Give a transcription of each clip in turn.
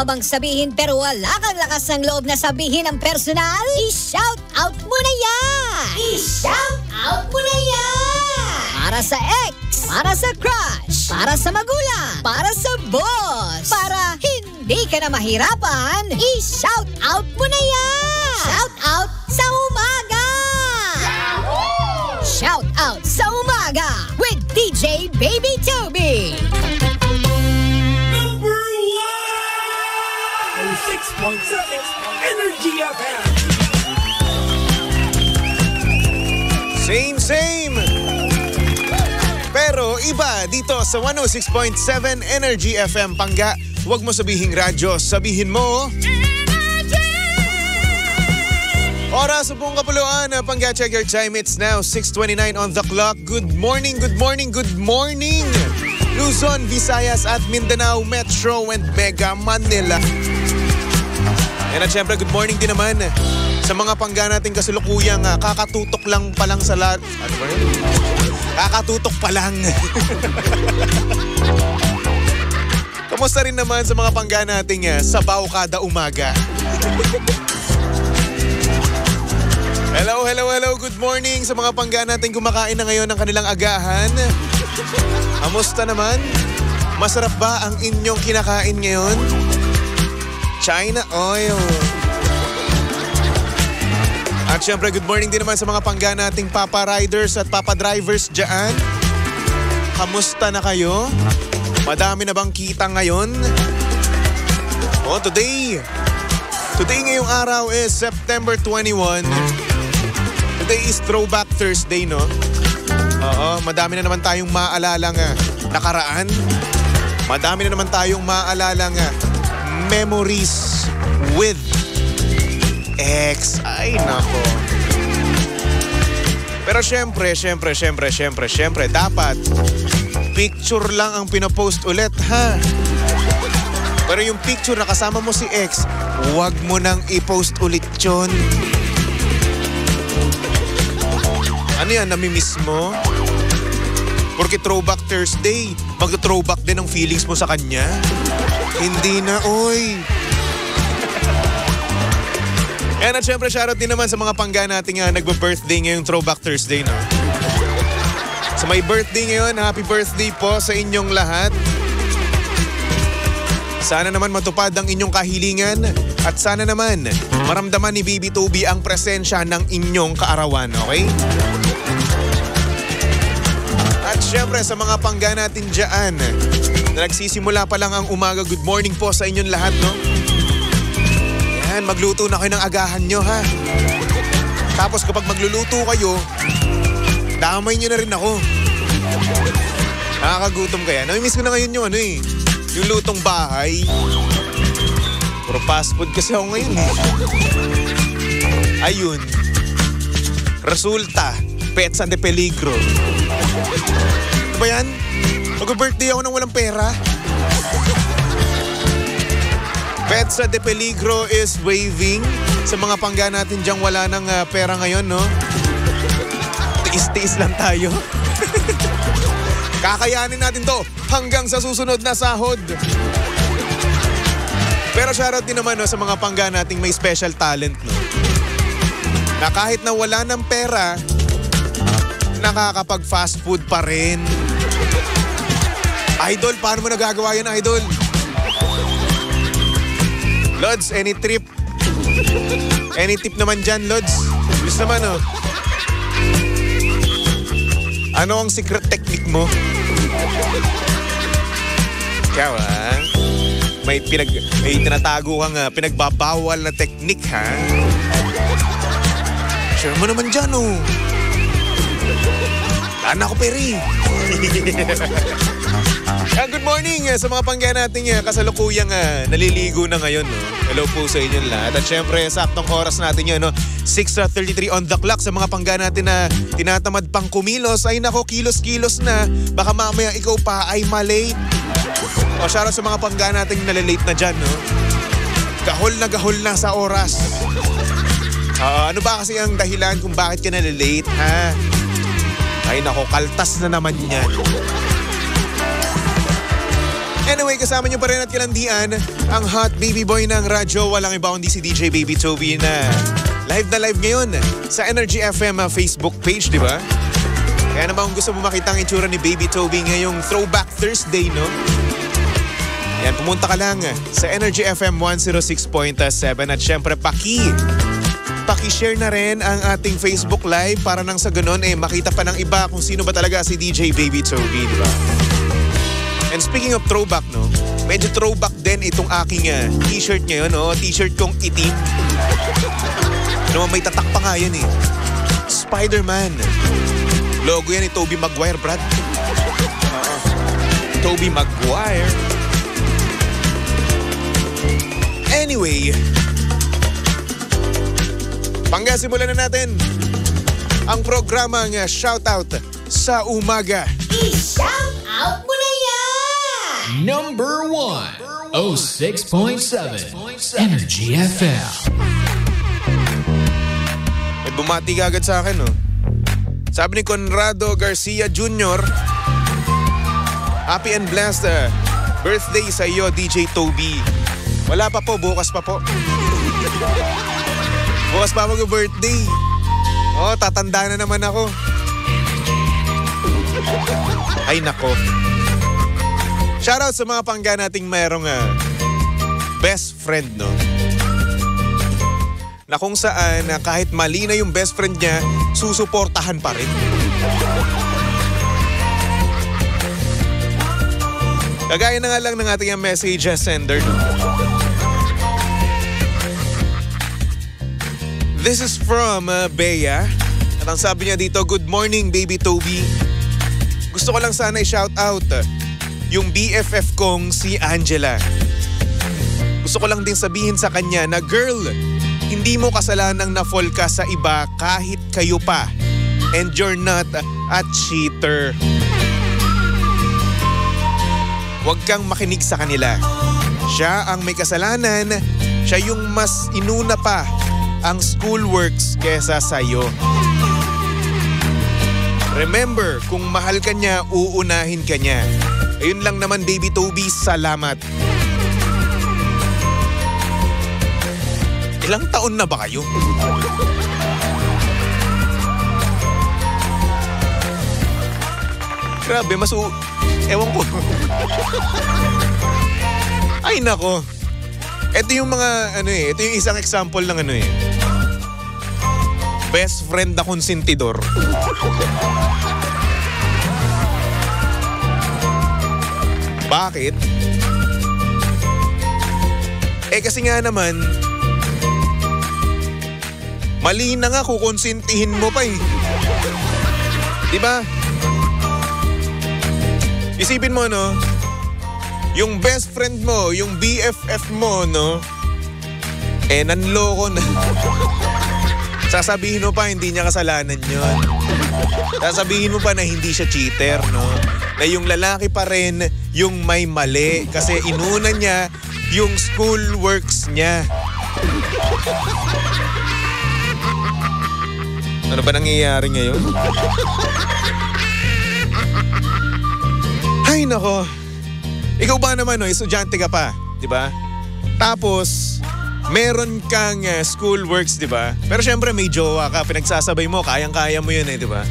ka bang sabihin pero wala kang lakas ng loob na sabihin ang personal? I-shout out mo na yan! I-shout out mo na yan! Para sa ex, para sa crush, para sa magulang, para sa boss, para hindi ka na mahirapan, i-shout out mo na yan! Shout out sa umaga! Shout out sa umaga with DJ Baby Toby! Number 1! 6.7 Energy FM! Same! Pero iba dito sa 106.7 Energy FM. Pangga, huwag mo sabihing radyo, sabihin mo oras sa buong kapuluan. Pangga, check your time. It's now 6:29 on the clock. Good morning. Luzon, Visayas at Mindanao, Metro and Mega Manila. And at syempre, good morning din naman sa mga pangga nating kasalukuyang kakatutok lang pa lang sa ano ba yun? Kakatutok pa lang. Kamusta rin naman sa mga pangga nating sabaw kada umaga? Hello. Good morning sa mga pangga nating kumakain na ngayon ng kanilang agahan. Kamusta naman? Masarap ba ang inyong kinakain ngayon? China oil. At syempre, good morning din naman sa mga pangga nating Papa Riders at Papa Drivers dyan. Kamusta na kayo? Madami na bang kita ngayon? Today ngayong araw is September 21. Today is Throwback Thursday, no? Oo, madami na naman tayong maalalang nakaraan. Madami na naman tayong maalalang memories with ex. Ay, nako. Pero syempre, dapat picture lang ang pinopost ulit, ha? Pero yung picture na kasama mo si ex, huwag mo nang i-post ulit yun. Ano yan, namimiss mo? Porque Throwback Thursday, magto-throwback din ang feelings mo sa kanya? Hindi na, oy. And at syempre, shoutout din naman sa mga pangga natin nagbe-birthday ngayong Throwback Thursday, no? Sa may birthday ngayon, happy birthday po sa inyong lahat. Sana naman matupad ang inyong kahilingan at sana naman maramdaman ni Baby Toby ang presensya ng inyong kaarawan, okay? At syempre sa mga pangga natin dyan na nagsisimula pa lang ang umaga, good morning po sa inyong lahat, no? Yan, magluto na kayo ng agahan nyo, ha? Tapos kapag magluluto kayo, damay nyo na rin ako. Nakakagutom kaya. Namimiss ko na ngayon yung yung lutong bahay. Puro fast food kasi ako ngayon, Ayun. Resulta, Pets de Peligro. Ano ba yan? Mag-birthday ako nang walang pera. Pets de Peligro is waving sa mga pangga natin diyang wala ng pera ngayon, no? Tiis-tiis lang tayo. Kakayanin natin to hanggang sa susunod na sahod. Pero shoutout din naman sa mga pangga nating may special talent, no? Na kahit na wala ng pera, nakakapag-fast food pa rin. Idol, paano mo nagagawa yan, Idol? Lods, any trip? Any tip naman dyan, Lods? Bilis naman, oh. Ano ang secret technique mo? Ikaw, ha? May tinatago kang pinagbabawal na technique, ha? Share mo naman dyan, oh. Tana ko, Peri. Good morning sa mga pangga natin kasalukuyang naliligo na ngayon, no? Hello po sa inyong lahat. At syempre, saktong oras natin yun, no? 6:33 on the clock. Sa mga pangga natin na tinatamad pang kumilos, ay nako, kilos-kilos na. Baka mamaya ikaw pa ay malate. O shoutout sa mga pangga natin nalalate na dyan, no? Gahol na sa oras. Ano ba kasi ang dahilan kung bakit ka nalalate, ha? Ay nako, kaltas na naman yan. Anyway, kasama nyo pa rin at kalandian ang hot baby boy ng radyo. Walang iba kundi si DJ Baby Toby na live ngayon sa Energy FM Facebook page, di ba? Kaya naman kung gusto mo makita ang itsura ni Baby Toby ngayong Throwback Thursday, no? Yan, pumunta ka lang sa Energy FM 106.7 at syempre paki-share na rin ang ating Facebook Live para nang sa ganun makita pa ng iba kung sino ba talaga si DJ Baby Toby, di ba? And speaking of throwback, no, medyo throwback din itong aking t-shirt ngayon, no? T-shirt kong itim. No, may tatak pa nga yan Spider-Man. Logo yan ni Tobey Maguire, Brad. Tobey Maguire. Anyway, simulan na natin ang programang Shoutout sa Umaga. I-shout out mo na yan! Number 1, 06.7 Energy FM. May bumati ka agad sa akin, no? Sabi ni Conrado Garcia Jr., happy and blessed birthday sa iyo, DJ Toby. Wala pa po, bukas pa po. Bukas pa mag-birthday. Oh, tatanda na naman ako. Ay nako. Shoutout sa mga pangga nating mayroong best friend, no? Na kung saan kahit mali na yung best friend niya, susuportahan pa rin. Kagaya na nga lang ng ating message sender, no? This is from Bea. At ang sabi niya dito, good morning, Baby Toby. Gusto ko lang sana i-shout out yung BFF kong si Angela. Gusto ko lang din sabihin sa kanya na girl, hindi mo kasalanang na-fall ka sa iba kahit kayo pa. And you're not a cheater. Huwag kang makinig sa kanila. Siya ang may kasalanan. Siya yung mas inuna pa ang schoolworks kesa sa'yo. Remember, kung mahal ka niya, uunahin ka niya. Ayun lang naman, Baby Toby, salamat. Ilang taon na ba kayo? Grabe, ewan ko. Ay nako. Ito yung mga, ito yung isang example ng best friend na konsentidor. Bakit? Kasi nga naman, mali na nga kukonsentihin mo pa Diba? Isipin mo, no? Yung best friend mo, yung BFF mo, no? Nanloko na. Sasabihin mo pa, hindi niya kasalanan yun. Sasabihin mo pa na hindi siya cheater, no? Na yung lalaki pa rin yung may mali kasi inuna niya yung school works niya. Ano ba nangyayari ngayon? Ay nako. Ikaw ba naman estudyante ka pa, di ba? Tapos meron kang school works, di ba? Pero syempre may jowa ka, pinagsasabay mo, kayang-kaya mo yun di ba?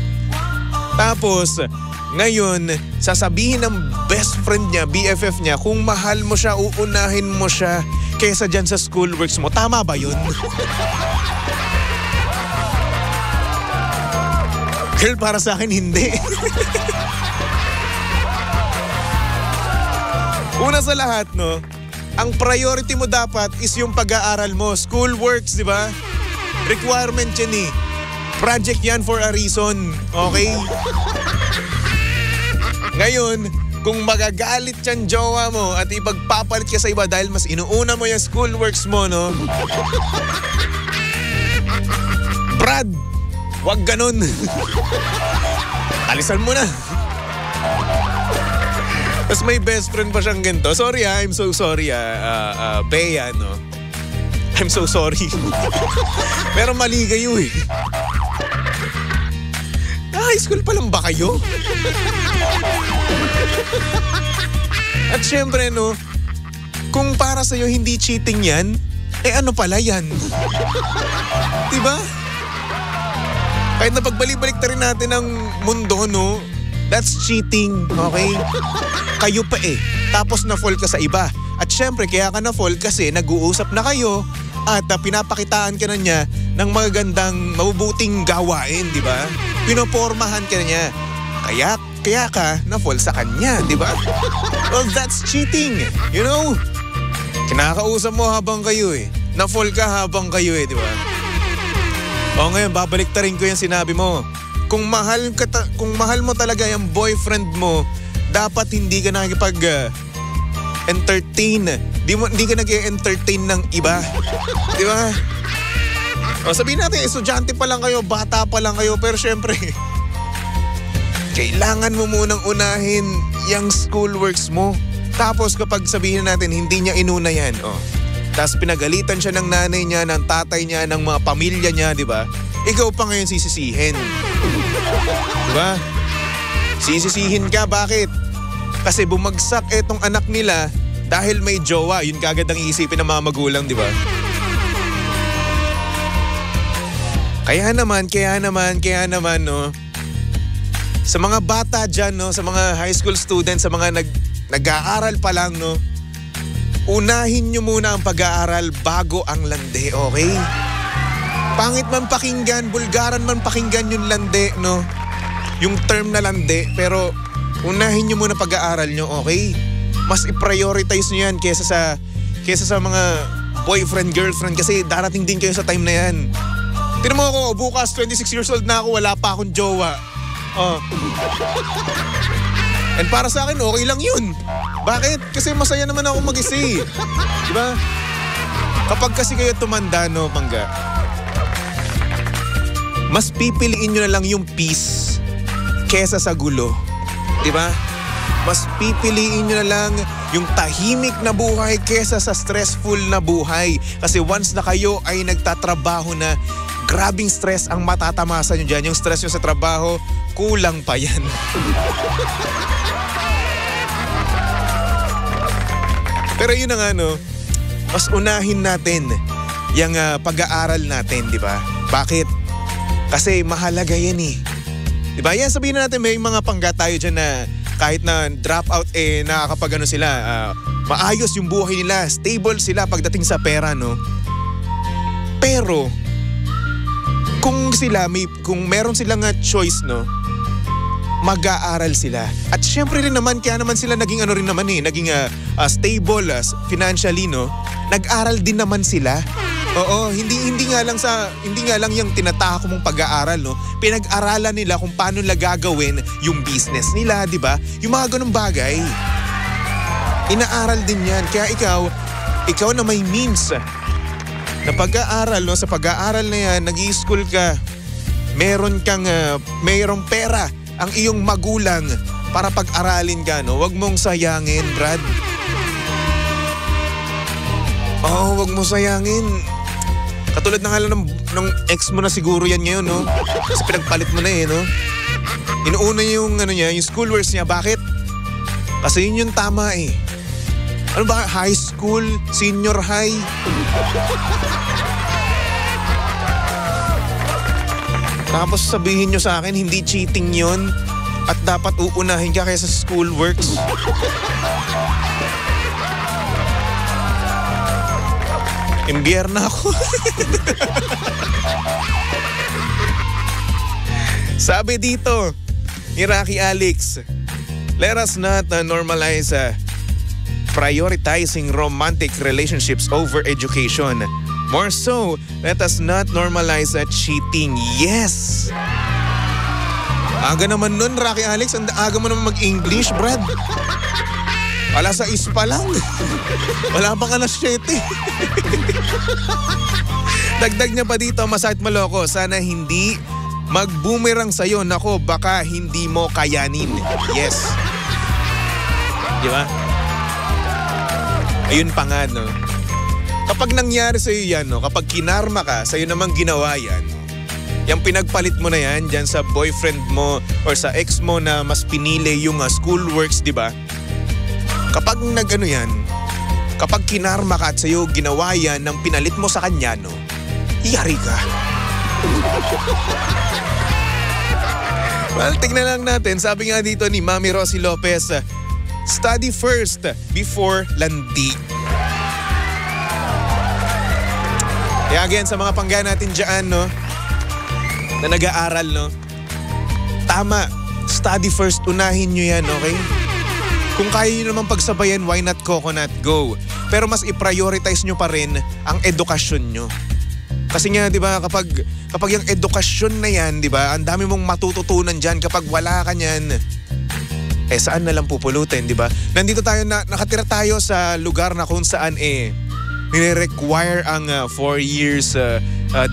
Tapos ngayon, sasabihin ng best friend niya, BFF niya, kung mahal mo siya, uunahin mo siya kaysa dyan sa school works mo. Tama ba yun? Girl, para sa akin, hindi. Una sa lahat, no? Ang priority mo dapat is yung pag-aaral mo. School works, di ba? Requirement yan Project yan for a reason. Okay? Ngayon, kung magagalit yan jowa mo at ipagpapalit ka sa iba dahil mas inuuna mo yung school works mo, no? Brad, wag ganun. Alisan mo na. Tapos may best friend pa siyang ganito. Sorry I'm so sorry Bea, no? I'm so sorry. Pero mali kayo High school pa lang ba kayo? At At syempre, no, kung para sa'yo hindi cheating yan, ano pala yan? Diba? Kahit na pagbalik-balik na rin natin ang mundo, no, that's cheating, okay? Kayo pa tapos na-fall ka sa iba. At syempre, kaya ka na-fall kasi nag-uusap na kayo at pinapakitaan ka na niya ng magagandang, mabubuting gawain, di ba? Pinopormahan ka na niya. Kaya ka na-fall sa kanya, di ba? Well, that's cheating, you know? Kinakausap mo habang kayo na-fall ka habang kayo di ba? O ngayon, babalik ta rin ko yung sinabi mo. Kung mahal mo talaga yung boyfriend mo, dapat hindi ka nakikipag-entertain. Hindi ka nag-entertain ng iba. Di ba? O sabihin natin, estudyante pa lang kayo, bata pa lang kayo, pero syempre, kailangan mo munang unahin yung schoolworks mo. Tapos kapag sabihin natin, hindi niya inuna yan, tapos pinagalitan siya ng nanay niya, ng tatay niya, ng mga pamilya niya, di ba? Ikaw pa ngayon sisisihin. Di ba? Sisisihin ka, bakit? Kasi bumagsak etong anak nila dahil may jowa. Yun kagad ang iisipin ng mga magulang, di ba? Kaya naman, no? Sa mga bata dyan, no? Sa mga high school students, sa mga nag-aaral pa lang, no? Unahin nyo muna ang pag-aaral bago ang lande, okay? Pangit man pakinggan, bulgaran man pakinggan yung lande, no? Yung term na lande, pero unahin nyo muna pag-aaral nyo, okay? Mas i-prioritize nyo yan kesa sa mga boyfriend, girlfriend kasi darating din kayo sa time na yan. Tignan mo ako, bukas 26 years old na ako, wala pa akong jowa. And para sa akin, okay lang yun. Bakit? Kasi masaya naman ako mag-isa. Diba? Kapag kasi kayo tumanda, no, Pangga, mas pipiliin nyo na lang yung peace kesa sa gulo. Diba? Mas pipiliin nyo na lang yung tahimik na buhay kesa sa stressful na buhay. Kasi once na kayo ay nagtatrabaho na, grabing stress ang matatamasa nyo dyan. Yung stress nyo sa trabaho, kulang pa yan. Pero yun na nga, no, mas unahin natin yung pag-aaral natin, di ba? Bakit? Kasi mahalaga yan Di ba? Yan, sabihin na natin may mga pangga tayo dyan na kahit na drop out nakakapag sila, maayos yung buhay nila, stable sila pagdating sa pera, no? Pero, kung meron silang choice, no, mag-aaral sila. At syempre rin naman, kaya naman sila naging naging stable financially, no? Nag-aral din naman sila. Oo, hindi nga lang yung tinatahak mong pag-aaral, no? Pinag-aralan nila kung paano nila gagawin yung business nila, di ba? Yung mga ganung bagay. Inaaral din yan. Kaya ikaw na may means na pag-aaral, no? Sa pag-aaral na yan, nag-i-school ka, mayroong pera ang iyong magulang para pag-aralin ka, no? Huwag mong sayangin, Brad. Huwag mo sayangin. Katulad na nga lang ng ex mo na siguro yan ngayon, no? Kasi pinagpalit mo na no? Inuuna yung yung schoolworks niya. Bakit? Kasi yun yung tama Ano ba? High school? Senior high? Tapos sabihin nyo sa akin, hindi cheating yon at dapat uunahin ka kaysa sa schoolworks. Imbiyer na ako. Sabi dito ni Rocky Alex, let us not normalize prioritizing romantic relationships over education. More so, let us not normalize cheating. Yes! Aga naman nun, Rocky Alex. Aga mo naman mag-English, Brad. Wala sa pa lang. Wala pang alas 7. Dagdag niya pa dito, masakit maloko. Sana hindi mag-boomerang sa'yo. Nako, baka hindi mo kayanin. Yes. Di ba? Ayun pa nga, no? Kapag nangyari sa'yo yan, no? Kapag kinarma ka, sa'yo namang ginawa yan, yung pinagpalit mo na yan dyan sa boyfriend mo or sa ex mo na mas pinili yung schoolworks, di ba? Kapag kapag kinarma ka at sa'yo ginawa yan ng pinalit mo sa kanya, no, yari ka. Well, tignan lang natin. Sabi nga dito ni Mami Rosie Lopez, study first before landi. Kaya again, sa mga pangga natin dyan, no, na nag-aaral, no, tama, study first, unahin nyo yan, okay? Kung kaya nyo naman pagsabayan, why not coconut, go? Pero mas i-prioritize nyo pa rin ang edukasyon nyo. Kasi nga, di ba, kapag yung edukasyon na yan, di ba, ang dami mong matututunan dyan. Kapag wala ka niyan, saan na lang pupulutin, di ba? Nandito tayo, nakatira tayo sa lugar na kung saan nire-require ang 4 years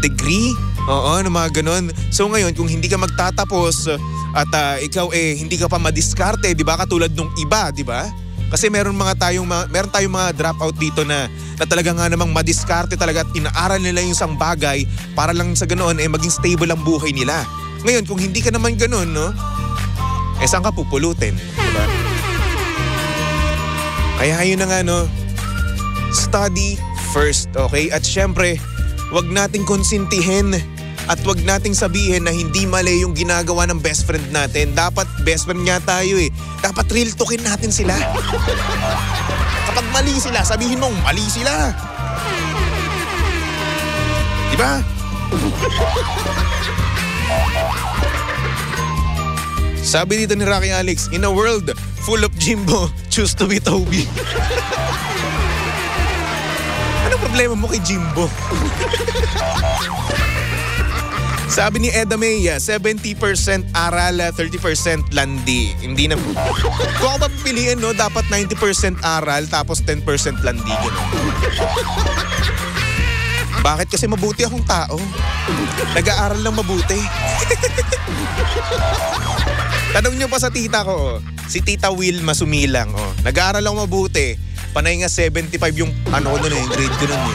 degree. Oo, mga ganun. So ngayon, kung hindi ka magtatapos at ikaw hindi ka pa madiskarte, di ba, katulad nung iba, di ba? Kasi meron tayong mga dropout dito na talaga nga namang madiskarte talaga at inaaral nila yung isang bagay para lang sa ganoon maging stable ang buhay nila. Ngayon, kung hindi ka naman ganoon, no? Saan ka pupulutin? Diba? Kaya yun na nga, no? Study first, okay? At syempre, wag nating konsintihin at wag nating sabihin na hindi mali yung ginagawa ng best friend natin. Dapat best friend nga tayo Dapat real talkin natin sila. Kapag mali sila, sabihin mong mali sila. Diba? Sabi dito ni Rocky Alex, in a world full of Jimbo, choose to be Toby. Ano problema mo kay Jimbo? Sabi ni Eda May, 70% aral, 30% landi. Hindi na. Kung ako papiliin, no, dapat 90% aral tapos 10% landi. Gano'n. Bakit? Kasi mabuti akong tao. Nag-aaral lang mabuti. Tanong nyo pa sa tita ko, si Tita Wilma Sumilang. Nag-aaral lang mabuti. Panay nga 75 yung yung grade ko nun .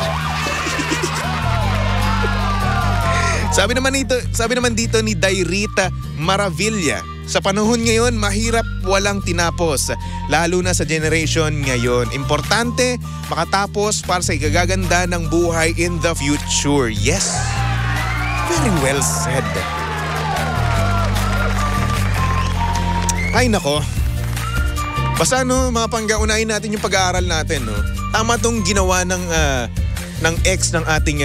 Sabi naman dito ni Dairita Maravilla, sa panahon ngayon, mahirap walang tinapos, lalo na sa generation ngayon. Importante makatapos para sa ikagaganda ng buhay in the future. Yes, very well said. Ay nako, basta mga panggaunahin natin yung pag-aaral natin. No? Tama tong ginawa ng ex ng ating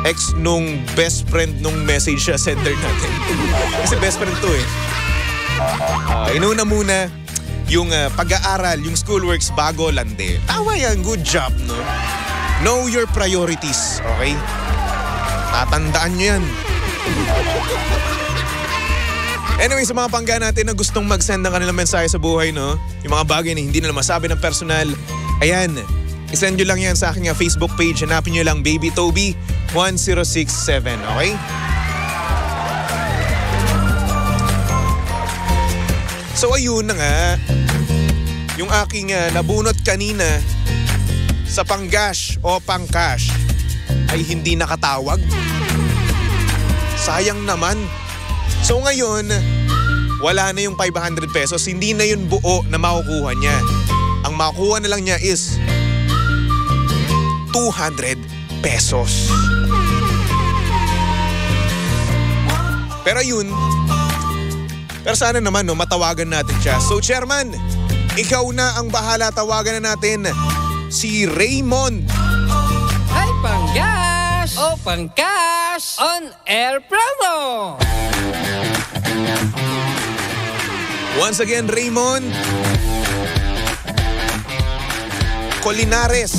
ex nung best friend nung message sender natin. Kasi best friend to inuna muna yung pag-aaral, yung schoolworks bago landi. Tama yan, good job, no? Know your priorities, okay? Tatandaan nyo yan. Anyway, sa mga pangga natin na gustong mag-send ng kanilang mensahe sa buhay, no? Yung mga bagay na hindi nila masabi ng personal, ayan, isend nyo lang yan sa aking Facebook page. Hanapin nyo lang Baby Toby 1067, okay? So ayun na nga, yung aking nabunot kanina sa panggash o pangcash ay hindi nakatawag. Sayang naman. So ngayon, wala na yung 500 pesos. Hindi na yun buo na makukuha niya. Ang makukuha na lang niya is 200 pesos. Pero yun, sana naman matawagan natin siya. So Chairman, ikaw na ang bahala, tawagan na natin si Raymond. Hi Panggas! O Pangkas! On Air Promo! Once again, Raymond Colinares.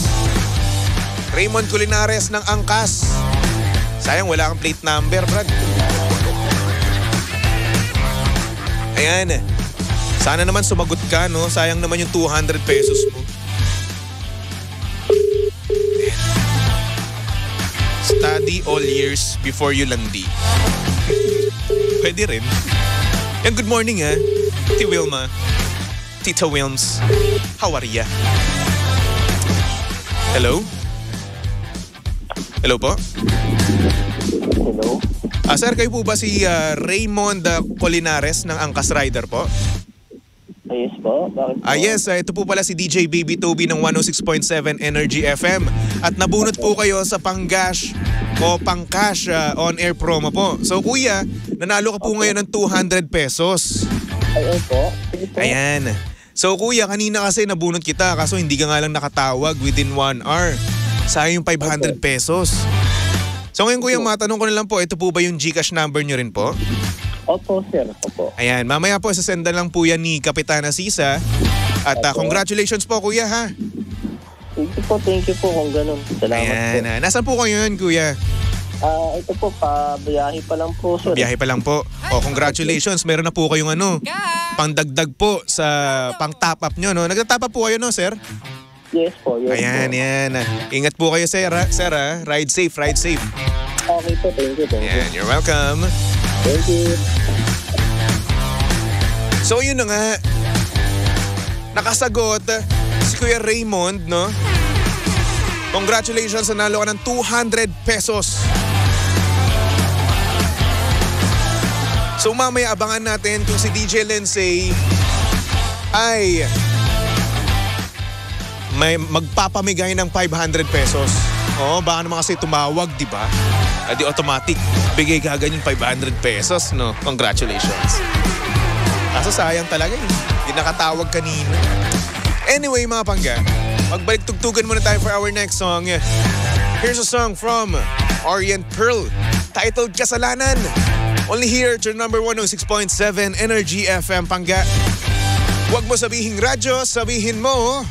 Raymond Colinares ng Angkas. Sayang wala kang plate number, Brad. Ayan. Sana naman sumagot ka, no? Sayang naman yung 200 pesos mo. Study all years before you landi. Pwede rin. And good morning, Tita Wilma. Tita Wilms. How are ya? Hello? Hello po? Hello? Sir, kayo po ba si Raymond Colinares ng Angkas Rider po? Yes po, bakit po? Yes, ito po pala si DJ Baby Toby ng 106.7 Energy FM. At nabunot po kayo sa pang-cash o pang-cash on-air promo po. So kuya, nanalo ka po ngayon ng 200 pesos. Ay, po. Sige po. Ayan. So kuya, kanina kasi nabunot kita kaso hindi ka nga lang nakatawag within 1 hour. Sayang yung 500 pesos. So ngayon kuya, matanong ko na lang po, ito po ba yung GCash number nyo rin po? Opo, sir. Opo. Ayan, mamaya po sasendan lang po yan ni Kapitana Sisa. At congratulations po kuya ha. Thank you po kung ganun. Salamat Ayan, po. nasan po kayo yun kuya? Ito po, pabiyahe pa lang po, sir. Biyahe pa lang po. Congratulations, meron na po kayong pangdagdag po sa pang-top up nyo, no? Nagta-top up po kayo, no, sir? Yes po, yes Ayan, po. yan. Ingat po kayo, sir, ha? Ride safe, ride safe. Okay po, thank you. Ayan, you're welcome. Thank you. So, yun na nga. Nakasagot si Kuya Raymond, no? Congratulations, nanalo ka ng 200 pesos. So mamaya abangan natin kung si DJ Lindsay ay may magpapamigay ng 500 pesos. Oo, baka naman kasi tumawag, di ba? Di automatic, bigay ka ganyan 500 pesos, no? Congratulations. Kaso sayang talaga eh. Di nakatawag kanina. Anyway, mga pangga, magbalik tugtugan muna tayo for our next song. Here's a song from Orient Pearl titled Kasalanan. Only here at your number 106.7 Energy FM, pangga. Huwag mo sabihin radyo, sabihin mo